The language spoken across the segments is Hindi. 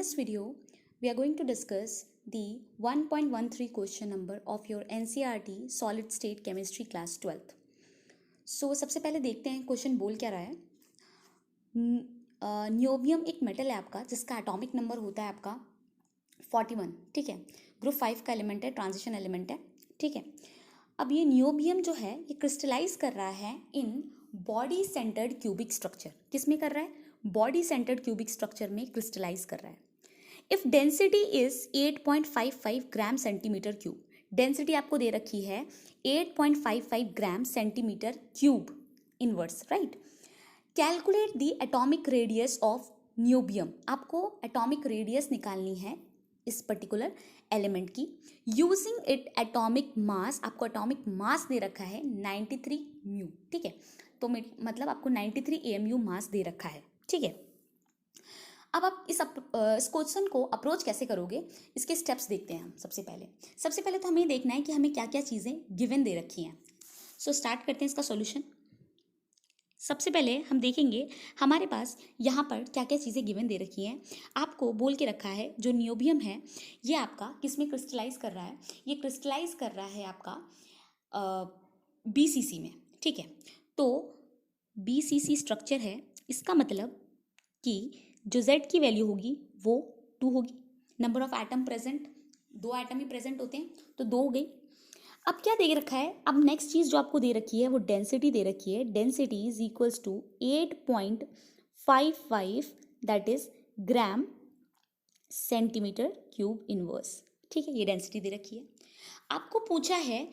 this video, we are going to discuss the 1.13 question number of your NCERT Solid State Chemistry Class 12th. So सबसे पहले देखते हैं क्वेश्चन बोल क्या रहा है। नियोबियम एक मेटल है आपका जिसका एटॉमिक नंबर होता है आपका 41, ठीक है। ग्रुप 5 का एलिमेंट है, ट्रांजिशन एलिमेंट है, ठीक है। अब ये नियोबियम जो है ये क्रिस्टलाइज कर रहा है in body centred cubic structure. किस में कर रहा है? बॉडी सेंटर्ड क्यूबिक स्ट्रक्चर में क्रिस्टलाइज कर रहा है। If density is 8.55 gram centimetre cube, density आपको दे रखी है 8.55 ग्राम centimetre cube inverse, right. Calculate the atomic radius of niobium, आपको एटॉमिक रेडियस निकालनी है इस पर्टिकुलर एलिमेंट की यूजिंग इट एटॉमिक मास। आपको एटॉमिक मास दे रखा है 93 म्यू, ठीक है। तो मतलब आपको 93 AMU मास दे रखा है, ठीक है। अब आप इस क्वेश्चन को अप्रोच कैसे करोगे, इसके स्टेप्स देखते हैं हम। सबसे पहले तो हमें देखना है कि हमें क्या क्या चीज़ें गिवन दे रखी हैं। सो स्टार्ट करते हैं इसका सॉल्यूशन। सबसे पहले हम देखेंगे हमारे पास यहाँ पर क्या क्या चीज़ें गिवन दे रखी हैं। आपको बोल के रखा है जो नियोबियम है ये आपका किस में क्रिस्टलाइज कर रहा है? ये क्रिस्टलाइज कर रहा है आपका BCC में, ठीक है। तो BCC स्ट्रक्चर है, इसका मतलब कि जो Z की वैल्यू होगी वो 2 होगी। Number of atom present, 2 atom he present होते हैं तो 2 हो गई। अब क्या दे रखा है? अब नेक्स्ट चीज़ जो आपको दे रखी है वो डेंसिटी दे रखी है। Density is equals to 8.55 that is gram centimetre cube inverse, ठीक है। ये डेंसिटी दे रखी है। आपको पूछा है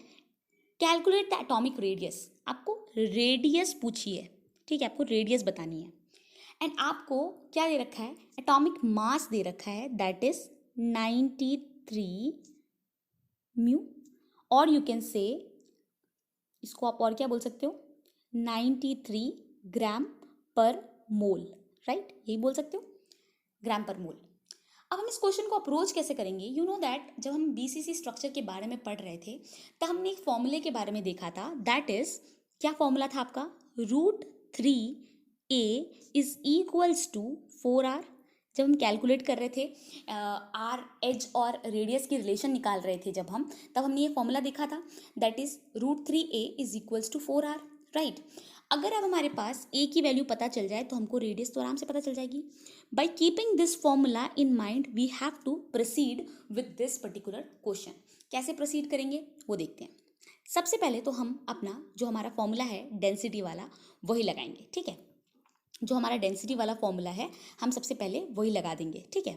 कैलकुलेट द एटॉमिक रेडियस, आपको रेडियस पूछी है, ठीक है। आपको रेडियस बतानी है। एंड आपको क्या दे रखा है? एटॉमिक मास दे रखा है दैट इज 93 म्यू, और यू कैन से इसको आप और क्या बोल सकते हो? 93 ग्राम पर मोल, राइट, यही बोल सकते हो, ग्राम पर मोल। अब हम इस क्वेश्चन को अप्रोच कैसे करेंगे? यू नो दैट जब हम BCC स्ट्रक्चर के बारे में पढ़ रहे थे तब हमने एक फॉर्मूले के बारे में देखा था, दैट इज क्या फॉर्मूला था आपका? √3a is equals to 4r। जब हम कैलकुलेट कर रहे थे आर एज और रेडियस की रिलेशन निकाल रहे थे जब हम, तब हमने ये फॉर्मूला देखा था that is √3a is equals to 4r, right. अगर अब हमारे पास a की वैल्यू पता चल जाए तो हमको रेडियस तो आराम से पता चल जाएगी। By keeping this formula in mind we have to proceed with this particular question. कैसे प्रोसीड करेंगे वो देखते हैं। सबसे पहले तो हम अपना जो हमारा फॉर्मूला है डेंसिटी वाला वही लगाएंगे, ठीक है। जो हमारा डेंसिटी वाला फॉर्मूला है हम सबसे पहले वही लगा देंगे, ठीक है।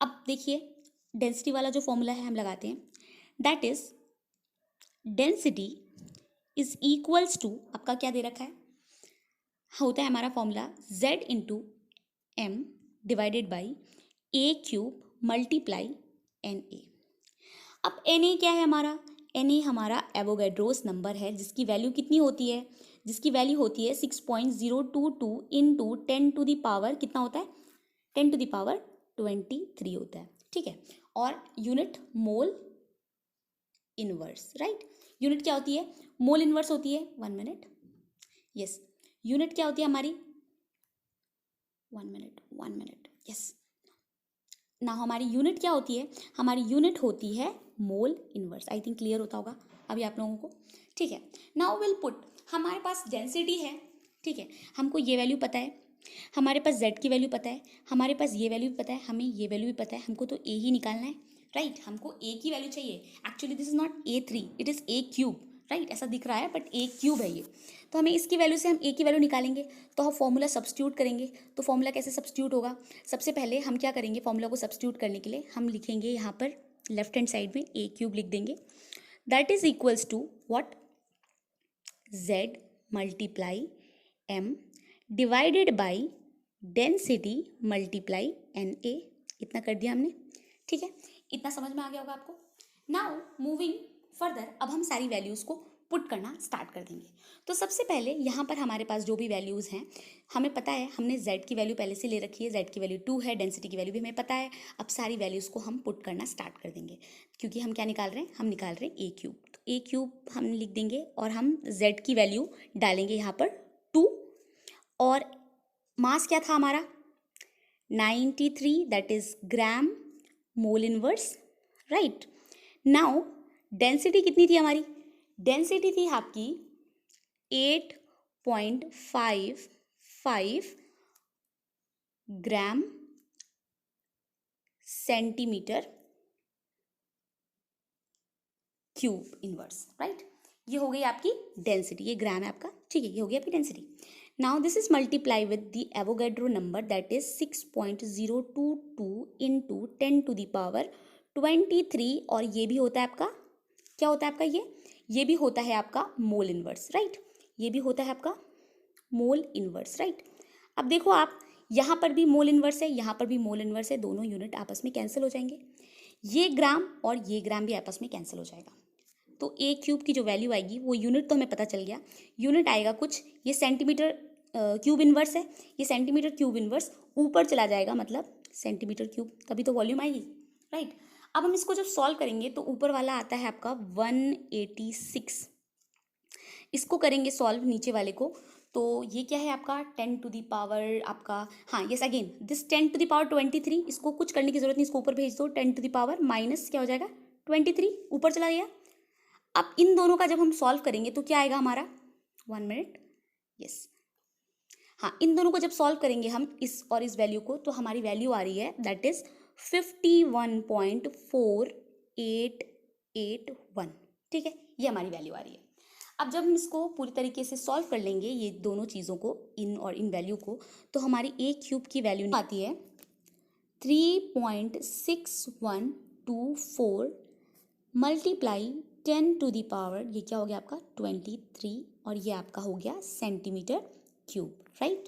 अब देखिए डेंसिटी वाला जो फॉर्मूला है हम लगाते हैं, that is density is equals to, आपका क्या दे रखा है? होता है हमारा formula Z into M divided by A³ multiply Na। अब Na क्या है हमारा? Na हमारा एवोगैड्रोस नंबर है जिसकी वैल्यू कितनी होती है? जिसकी वैल्यू होती है 6.022 इंटू 10 टू द पावर कितना होता है? 10 टू द पावर 23 होता है, ठीक है। और unit mole inverse, right. Unit क्या होती है? मोल इनवर्स होती है 1 मिनट, यस। यूनिट क्या होती है हमारी? 1 मिनट, यस। ना हमारी यूनिट क्या होती है? हमारी यूनिट होती है mole inverse. I think clear होता होगा अभी आप लोगों को, ठीक है। नाउ विल पुट, हमारे पास डेंसिटी है, ठीक है। हमको ये वैल्यू पता है, हमारे पास Z की वैल्यू पता है, हमारे पास ये वैल्यू भी पता है, हमें ये वैल्यू भी पता है। हमको तो A ही निकालना है, राइट। हमको A की वैल्यू चाहिए। Actually this is not A3, it is A³, right. ऐसा दिख रहा है बट A³ है ये। तो हमें इसकी वैल्यू से हम A की वैल्यू निकालेंगे तो हम फॉर्मूला सब्स्टिट्यूट करेंगे। तो फॉर्मूला कैसे सब्स्टिट्यूट होगा? सबसे पहले हम क्या करेंगे? फॉर्मूला को सब्स्टिट्यूट करने के लिए हम लिखेंगे यहाँ पर लेफ्ट हैंड साइड में A³ लिख देंगे, that is equals to what? Z multiply M divided by density multiply Na। इतना कर दिया हमने, ठीक है। इतना समझ में आ गया होगा आपको। नाउ मूविंग फर्दर, अब हम सारी वैल्यूज़ को पुट करना स्टार्ट कर देंगे। तो सबसे पहले यहाँ पर हमारे पास जो भी वैल्यूज़ हैं हमें पता है, हमने Z की वैल्यू पहले से ले रखी है, Z की वैल्यू 2 है, डेंसिटी की वैल्यू भी हमें पता है। अब सारी वैल्यूज़ को हम पुट करना स्टार्ट कर देंगे क्योंकि हम क्या निकाल रहे हैं? हम निकाल रहे हैं A³। तो A³ हम लिख देंगे और हम Z की वैल्यू डालेंगे यहाँ पर 2, और मास क्या था हमारा? 93 that is gram mole inverse, right. Now density कितनी थी हमारी? डेंसिटी थी आपकी 8.55 ग्राम सेंटीमीटर क्यूब इनवर्स, राइट। ये हो गई आपकी डेंसिटी, ये ग्राम है आपका, ठीक है, ये हो गई आपकी density. Now this is multiply with the Avogadro number that is 6.022 into 10 to the power 23, और ये भी होता है आपका, क्या होता है आपका ये भी होता है आपका मोल इनवर्स, राइट। ये भी होता है आपका मोल इनवर्स, राइट। अब देखो आप, यहाँ पर भी मोल इनवर्स है, यहाँ पर भी मोल इनवर्स है, दोनों यूनिट आपस में कैंसिल हो जाएंगे। ये ग्राम और ये ग्राम भी आपस में कैंसिल हो जाएगा, तो ए क्यूब की जो वैल्यू आएगी वो यूनिट तो हमें पता चल गया, यूनिट आएगा कुछ, ये सेंटीमीटर क्यूब इनवर्स है, ये सेंटीमीटर क्यूब इनवर्स ऊपर चला जाएगा, मतलब सेंटीमीटर क्यूब, तभी तो वॉल्यूम आएगी, राइट। अब हम इसको जब सॉल्व करेंगे तो ऊपर वाला आता है आपका 186, इसको करेंगे सॉल्व नीचे वाले को, तो ये क्या है आपका 10 टू द पावर आपका, हाँ yes again this 10 to the power 23, इसको कुछ करने की जरूरत नहीं, इसको ऊपर भेज दो, 10 टू द पावर माइनस क्या हो जाएगा 23, ऊपर चला गया। अब इन दोनों का जब हम सॉल्व करेंगे तो क्या आएगा हमारा, 1 मिनट, यस, हाँ इन दोनों को जब सॉल्व करेंगे हम इस और इस वैल्यू को, तो हमारी वैल्यू आ रही है दैट इज 51.4881, ठीक है, ये हमारी वैल्यू आ रही है। अब जब हम इसको पूरी तरीके से सॉल्व कर लेंगे ये दोनों चीज़ों को, इन और इन वैल्यू को, तो हमारी ए क्यूब की वैल्यू आती है 3.6124 मल्टीप्लाई 10 टू द पावर, ये क्या हो गया आपका 23, और ये आपका हो गया सेंटीमीटर क्यूब, राइट।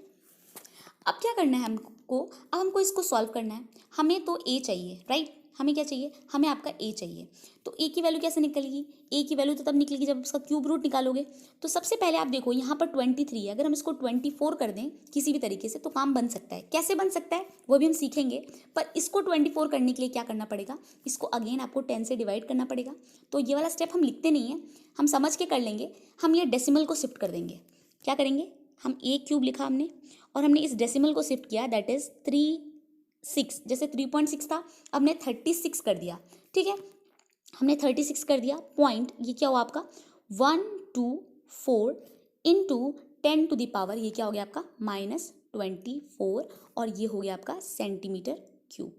अब क्या करना है हमको, अब हमको इसको सॉल्व करना है, हमें तो ए चाहिए, राइट, हमें क्या चाहिए, हमें आपका ए चाहिए, तो ए की वैल्यू कैसे निकलेगी, ए की वैल्यू तो तब निकलेगी जब उसका क्यूब रूट निकालोगे। तो सबसे पहले आप देखो यहाँ पर 23 है, अगर हम इसको 24 कर दें किसी भी तरीके से तो काम बन सकता है, कैसे बन सकता है वो भी हम सीखेंगे, पर इसको 24 करने के लिए क्या करना पड़ेगा, इसको अगेन आपको 10 से डिवाइड करना पड़ेगा, तो ये वाला स्टेप हम लिखते नहीं है, हम समझ के कर लेंगे, हम ये डेसिमल को शिफ्ट कर देंगे, क्या करेंगे, हम ए क्यूब लिखा हमने और हमने इस डेसिमल को शिफ्ट किया, दैट इज 36, जैसे 3.6 था, अब हमने 36 कर दिया, ठीक है, हमने 36 कर दिया, पॉइंट ये क्या हुआ आपका 124 इंटू 10 टू द पावर, ये क्या हो गया आपका -24, और ये हो गया आपका सेंटीमीटर क्यूब।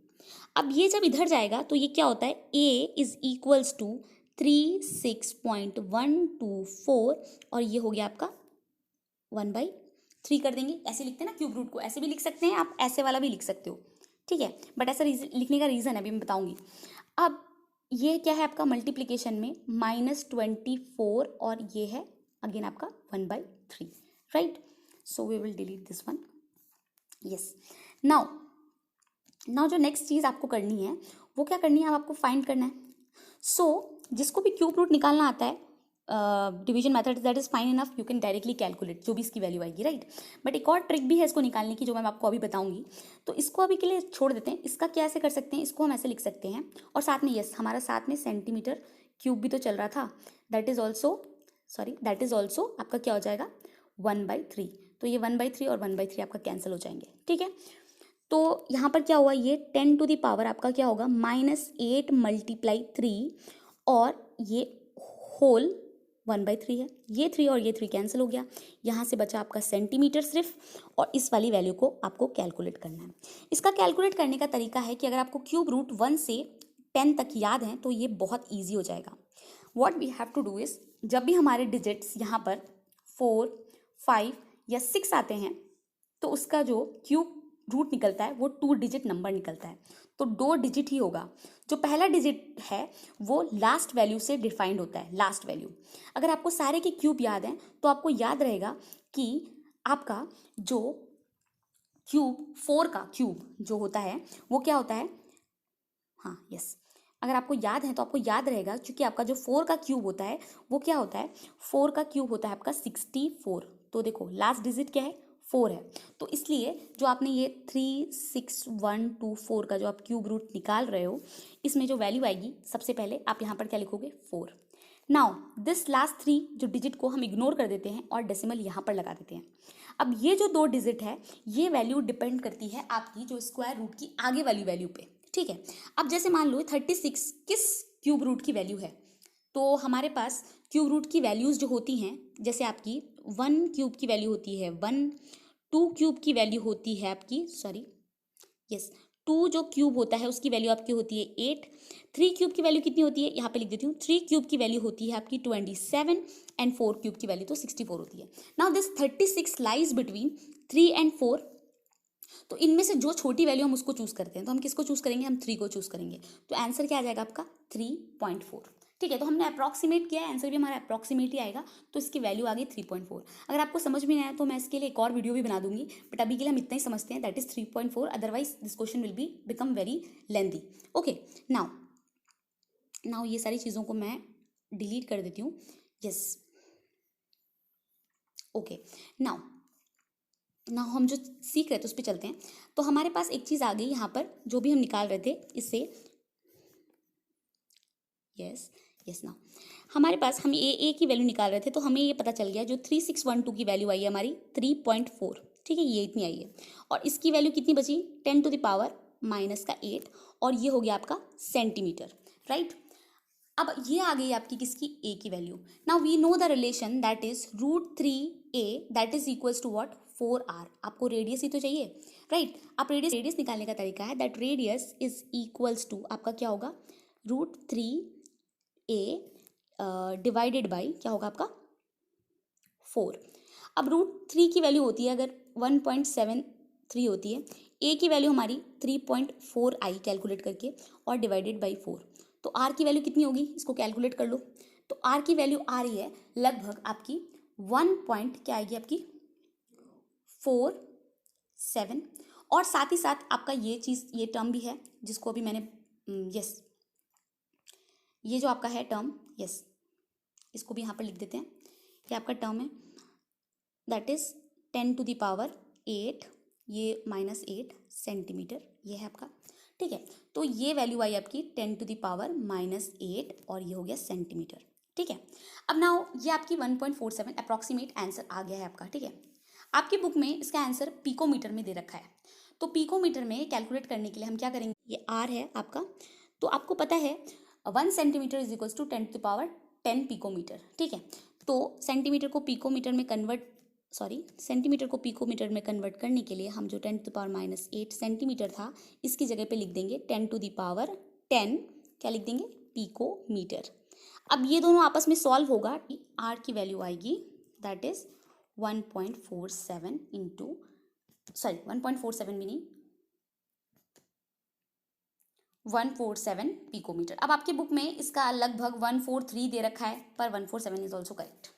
अब ये जब इधर जाएगा तो ये क्या होता है, ए इज इक्वल्स टू 36.124, और ये हो गया आपका 1/3 कर देंगे, ऐसे लिखते हैं ना क्यूब रूट को, ऐसे भी लिख सकते हैं आप, ऐसे वाला भी लिख सकते हो, ठीक है, बट ऐसा लिखने का रीज़न है अभी मैं बताऊंगी। अब ये क्या है आपका मल्टीप्लिकेशन में -24, और ये है अगेन आपका 1/3, right. So we will delete this one, yes. Now जो नेक्स्ट चीज़ आपको करनी है वो क्या करनी है, अब आपको फाइंड करना है। सो जिसको भी क्यूब रूट निकालना आता है, division method that is fine enough, you can directly calculate जो भी इसकी वैल्यू आएगी, राइट। बट एक और ट्रिक भी है इसको निकालने की जो मैं आपको अभी बताऊंगी, तो इसको अभी के लिए छोड़ देते हैं। इसका क्या ऐसे कर सकते हैं, इसको हम ऐसे लिख सकते हैं, और साथ में यस हमारा साथ में सेंटीमीटर क्यूब भी तो चल रहा था, दैट इज ऑल्सो आपका क्या हो जाएगा 1/3, तो ये 1/3 और 1/3 आपका कैंसिल हो जाएंगे, ठीक है। तो यहाँ पर क्या हुआ, ये 10 टू द पावर आपका क्या होगा -8 × 3, और ये होल 1/3 है, ये 3 और ये 3 कैंसिल हो गया, यहाँ से बचा आपका सेंटीमीटर सिर्फ, और इस वाली वैल्यू को आपको कैलकुलेट करना है। इसका कैलकुलेट करने का तरीका है कि अगर आपको क्यूब रूट 1 से 10 तक याद हैं तो ये बहुत ईजी हो जाएगा। What we have to do is, जब भी हमारे डिजिट्स यहाँ पर 4, 5 या 6 आते हैं तो उसका जो क्यूब रूट निकलता है वो 2 डिजिट नंबर निकलता है, तो 2 डिजिट ही होगा। जो पहला डिजिट है वो लास्ट वैल्यू से डिफाइंड होता है, लास्ट वैल्यू। अगर आपको सारे के क्यूब याद हैं तो आपको याद रहेगा कि आपका जो क्यूब 4 का क्यूब जो होता है वो क्या होता है, हाँ यस, अगर आपको याद है तो आपको याद रहेगा, क्योंकि आपका जो 4 का क्यूब होता है वो क्या होता है, 4 का क्यूब होता है आपका 64, तो देखो लास्ट डिजिट क्या है 4 है, तो इसलिए जो आपने ये 36124 का जो आप क्यूब रूट निकाल रहे हो, इसमें जो वैल्यू आएगी सबसे पहले आप यहाँ पर क्या लिखोगे 4। नाउ दिस लास्ट 3 जो डिजिट को हम इग्नोर कर देते हैं और डेसिमल यहाँ पर लगा देते हैं। अब ये जो 2 डिजिट है ये वैल्यू डिपेंड करती है आपकी जो स्क्वायर रूट की आगे वाली वैल्यू पे, ठीक है। अब जैसे मान लो 36 किस क्यूब रूट की वैल्यू है, तो हमारे पास क्यूब रूट की वैल्यूज़ जो होती हैं, जैसे आपकी 1 क्यूब की वैल्यू होती है 1, 2 क्यूब की वैल्यू होती है आपकी, सॉरी यस, 2 जो क्यूब होता है उसकी वैल्यू आपकी होती है 8, 3 क्यूब की वैल्यू कितनी होती है, यहाँ पे लिख देती हूँ, 3 क्यूब की वैल्यू होती है आपकी 27 एंड 4 क्यूब की वैल्यू तो 64 होती है। Now this 36 lies between 3 and 4, तो इनमें से जो छोटी वैल्यू हम उसको चूज करते हैं, तो हम किसको चूज करेंगे, हम 3 को चूज करेंगे, तो आंसर क्या आ जाएगा आपका 3.4, ठीक है। तो हमने अप्रॉक्सीमेट किया है, आंसर भी हमारा अप्रॉक्सीमेट ही आएगा, तो इसकी वैल्यू आ गई 3.4। अगर आपको समझ में नहीं आया तो मैं इसके लिए एक और वीडियो भी बना दूंगी, बट अभी के लिए हम इतना ही समझते हैं, that is 3.4, otherwise this question will be become very lengthy. Okay, now ये सारी चीज़ों को मैं डिलीट कर देती हूँ, यस। ओके, नाउ हम जो सीख रहे थे उस पर चलते हैं। तो हमारे पास एक चीज़ आ गई यहाँ पर, जो भी हम निकाल रहे थे इससे, यस नाउ हमारे पास हम ए की वैल्यू निकाल रहे थे, तो हमें ये पता चल गया जो 3612 की वैल्यू आई है हमारी 3.4, ठीक है, ये इतनी आई है। और इसकी वैल्यू कितनी बची, 10 टू द पावर माइनस का 8, और ये हो गया आपका सेंटीमीटर, राइट। अब ये आ गई आपकी किसकी, ए की वैल्यू। Now we know the relation that is √3a that is equals to what, 4r। आपको रेडियस ही तो चाहिए, राइट। आप रेडियस निकालने का तरीका है that radius is equals to आपका क्या होगा, √3a डिवाइडेड बाई क्या होगा आपका 4। अब √3 की वैल्यू होती है अगर 1.73 होती है, ए की वैल्यू हमारी 3.4 आई कैलकुलेट करके, और डिवाइडेड बाई 4, तो आर की वैल्यू कितनी होगी, इसको कैलकुलेट कर लो। तो आर की वैल्यू आ रही है लगभग आपकी 1 क्या आएगी आपकी 47, और साथ ही साथ आपका ये चीज़, ये टर्म भी है जिसको अभी मैंने यस, ये जो आपका है टर्म, यस, इसको भी यहाँ पर लिख देते हैं, ये आपका टर्म है that is 10 to the power 8, ये -8 सेंटीमीटर, ये है आपका, ठीक है। तो ये वैल्यू आई आपकी 10 टू द पावर -8, और ये हो गया सेंटीमीटर, ठीक है। अब नाउ ये आपकी 1.47 अप्रॉक्सीमेट आंसर आ गया है आपका, ठीक है। आपकी बुक में इसका आंसर पिकोमीटर में दे रखा है, तो पिकोमीटर में कैलकुलेट करने के लिए हम क्या करेंगे, ये आर है आपका, तो आपको पता है 1 centimetre is equals to 10 to the power 10 picometre, ठीक है। तो सेंटीमीटर को पिकोमीटर में कन्वर्ट करने के लिए हम जो 10 टू द पावर -8 सेंटीमीटर था, इसकी जगह पे लिख देंगे 10 टू द पावर 10, क्या लिख देंगे, पिकोमीटर। अब ये दोनों आपस में सॉल्व होगा, आर की वैल्यू आएगी that is 1.47 into, sorry 1.47 meaning 147 picometre. अब आपकी बुक में इसका लगभग 143 दे रखा है, पर 147 इज ऑल्सो करेक्ट।